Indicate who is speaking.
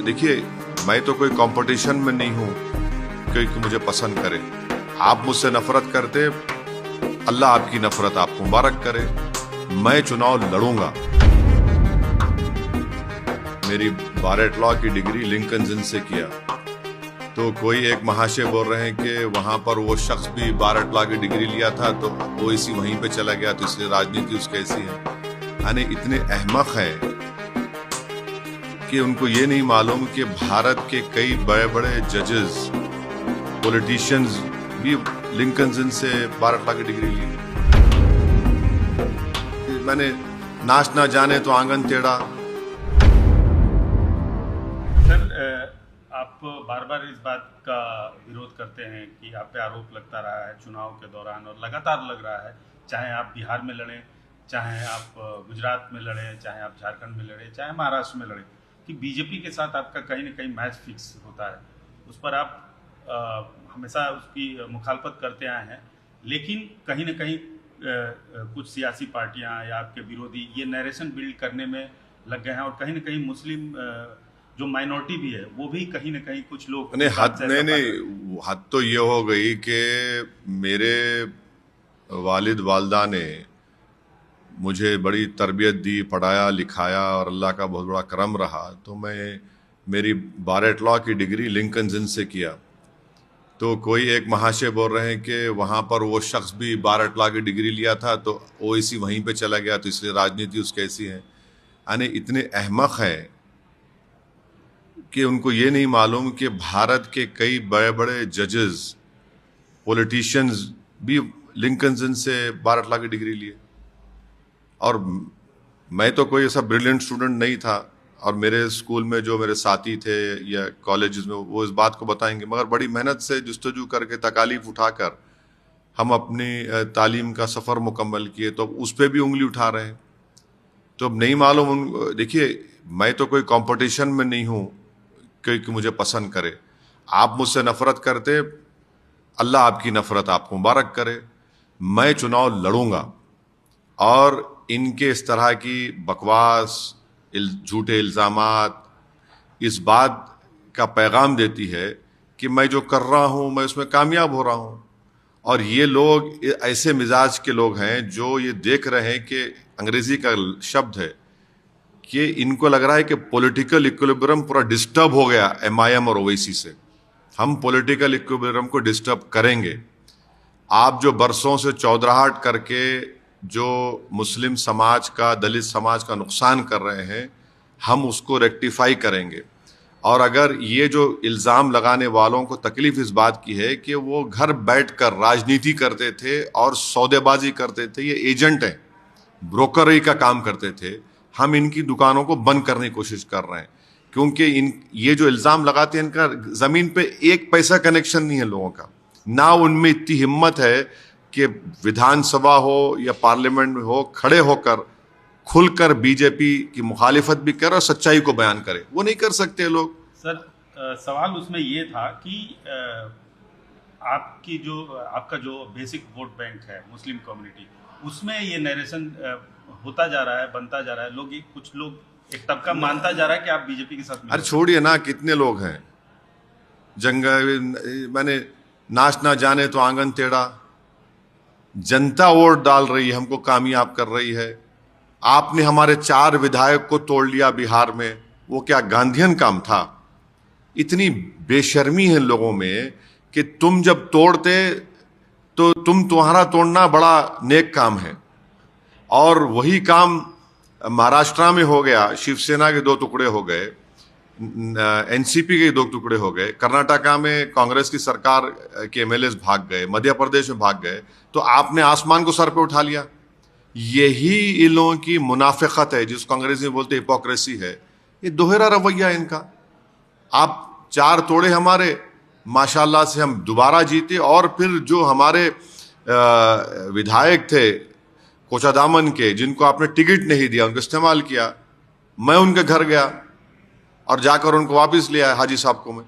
Speaker 1: देखिए, मैं तो कोई कंपटीशन में नहीं हूं क्योंकि मुझे पसंद करे। आप मुझसे नफरत करते, अल्लाह आपकी नफरत आपको मुबारक करे। मैं चुनाव लड़ूंगा। मेरी बारेट लॉ की डिग्री लिंकन जिन से किया, तो कोई एक महाशय बोल रहे हैं कि वहां पर वो शख्स भी बारेट लॉ की डिग्री लिया था तो वो इसी वहीं पे चला गया, तो इसलिए राजनीति उसकी ऐसी है। यानी इतने अहमक हैं कि उनको ये नहीं मालूम कि भारत के कई बड़े बड़े जजेस, पॉलिटिशियंस भी लिंकन जिन से बारेट लॉ की डिग्री ली। मैंने नाच ना जाने तो आंगन टेढ़ा।
Speaker 2: सर, आप बार बार इस बात का विरोध करते हैं कि आप पे आरोप लगता रहा है चुनाव के दौरान, और लगातार लग रहा है, चाहे आप बिहार में लड़ें, चाहे आप गुजरात में लड़ें, चाहे आप झारखंड में लड़ें, चाहे महाराष्ट्र में लड़ें, कि बीजेपी के साथ आपका कहीं ना कहीं मैच फिक्स होता है। उस पर आप हमेशा उसकी मुखालफत करते आए हैं, लेकिन कहीं ना कहीं कुछ सियासी पार्टियां या आपके विरोधी ये नैरेशन बिल्ड करने में लग गए हैं, और कहीं ना कहीं मुस्लिम जो माइनॉरिटी भी है वो भी कहीं ना कहीं कुछ लोग
Speaker 1: हद तो ये हो गई कि मेरे वालिद वालदा ने मुझे बड़ी तरबियत दी, पढ़ाया लिखाया, और अल्लाह का बहुत बड़ा करम रहा। तो मेरी बारेट लॉ की डिग्री लिंकन जिन से किया, तो कोई एक महाशय बोल रहे हैं कि वहाँ पर वो शख्स भी बारेट लॉ की डिग्री लिया था तो वो इसी वहीं पे चला गया, तो इसलिए राजनीति उसकी ऐसी है। यानी इतने अहमक हैं कि उनको ये नहीं मालूम कि भारत के कई बड़े बड़े जजेस, पॉलिटिशियंस भी लिंकन जिन से बारेट लॉ की डिग्री लिए। और मैं तो कोई ऐसा ब्रिलियंट स्टूडेंट नहीं था, और मेरे स्कूल में जो मेरे साथी थे या कॉलेजेस में वो इस बात को बताएंगे, मगर बड़ी मेहनत से जुस्तजू करके तकालीफ उठाकर हम अपनी तालीम का सफ़र मुकम्मल किए, तो उस पर भी उंगली उठा रहे हैं। तो अब नहीं मालूम उन, देखिए, मैं तो कोई कंपटीशन में नहीं हूँ क्योंकि मुझे पसंद करे। आप मुझसे नफरत करते, अल्लाह आपकी नफरत आपको मुबारक करे। मैं चुनाव लड़ूंगा, और इनके इस तरह की बकवास, झूठे इल्ज़ामात इस बात का पैगाम देती है कि मैं जो कर रहा हूँ मैं उसमें कामयाब हो रहा हूँ। और ये लोग ऐसे मिजाज के लोग हैं जो ये देख रहे हैं कि अंग्रेजी का शब्द है कि इनको लग रहा है कि पॉलिटिकल इक्विलिब्रियम पूरा डिस्टर्ब हो गया MIM और ओवैसी से। हम पॉलिटिकल इक्विलिब्रियम को डिस्टर्ब करेंगे। आप जो बरसों से चौधराहट करके जो मुस्लिम समाज का, दलित समाज का नुकसान कर रहे हैं, हम उसको रेक्टिफाई करेंगे। और अगर ये जो इल्ज़ाम लगाने वालों को तकलीफ इस बात की है कि वो घर बैठकर राजनीति करते थे और सौदेबाजी करते थे, ये एजेंट हैं, ब्रोकरी का काम करते थे, हम इनकी दुकानों को बंद करने की कोशिश कर रहे हैं। क्योंकि ये जो इल्ज़ाम लगाते हैं, इनका ज़मीन पे एक पैसा कनेक्शन नहीं है लोगों का। ना उनमें इतनी हिम्मत है कि विधानसभा हो या पार्लियामेंट में हो, खड़े होकर खुलकर बीजेपी की मुखालिफत भी करे और सच्चाई को बयान करे। वो नहीं कर सकते लोग।
Speaker 2: सर, सवाल उसमें ये था कि आपका जो बेसिक वोट बैंक है मुस्लिम कम्युनिटी, उसमें ये नरेशन होता जा रहा है, बनता जा रहा है। कुछ लोग, एक तबका मानता जा रहा है कि आप बीजेपी के साथ।
Speaker 1: अरे छोड़िए ना, कितने लोग हैं मैंने नाच ना जाने तो आंगन टेढ़ा। जनता वोट डाल रही है, हमको कामयाब कर रही है। आपने हमारे 4 विधायक को तोड़ लिया बिहार में, वो क्या गांधीयन काम था? इतनी बेशर्मी है लोगों में कि तुम जब तोड़ते तो तुम्हारा तोड़ना बड़ा नेक काम है, और वही काम महाराष्ट्र में हो गया। शिवसेना के 2 टुकड़े हो गए, NCP के 2 टुकड़े हो गए, कर्नाटका में कांग्रेस की सरकार के MLAs भाग गए, मध्य प्रदेश में भाग गए, तो आपने आसमान को सर पे उठा लिया। यही इन लोगों की मुनाफिकत है, जिसको अंग्रेजी में बोलते हिपोक्रेसी है। ये दोहरा रवैया इनका। आप 4 तोड़े हमारे, माशाल्लाह से हम दोबारा जीते, और फिर जो हमारे विधायक थे कोचादामन के, जिनको आपने टिकट नहीं दिया, उनको इस्तेमाल किया, मैं उनके घर गया और जाकर उनको वापस ले आया हाजी साहब को मैं।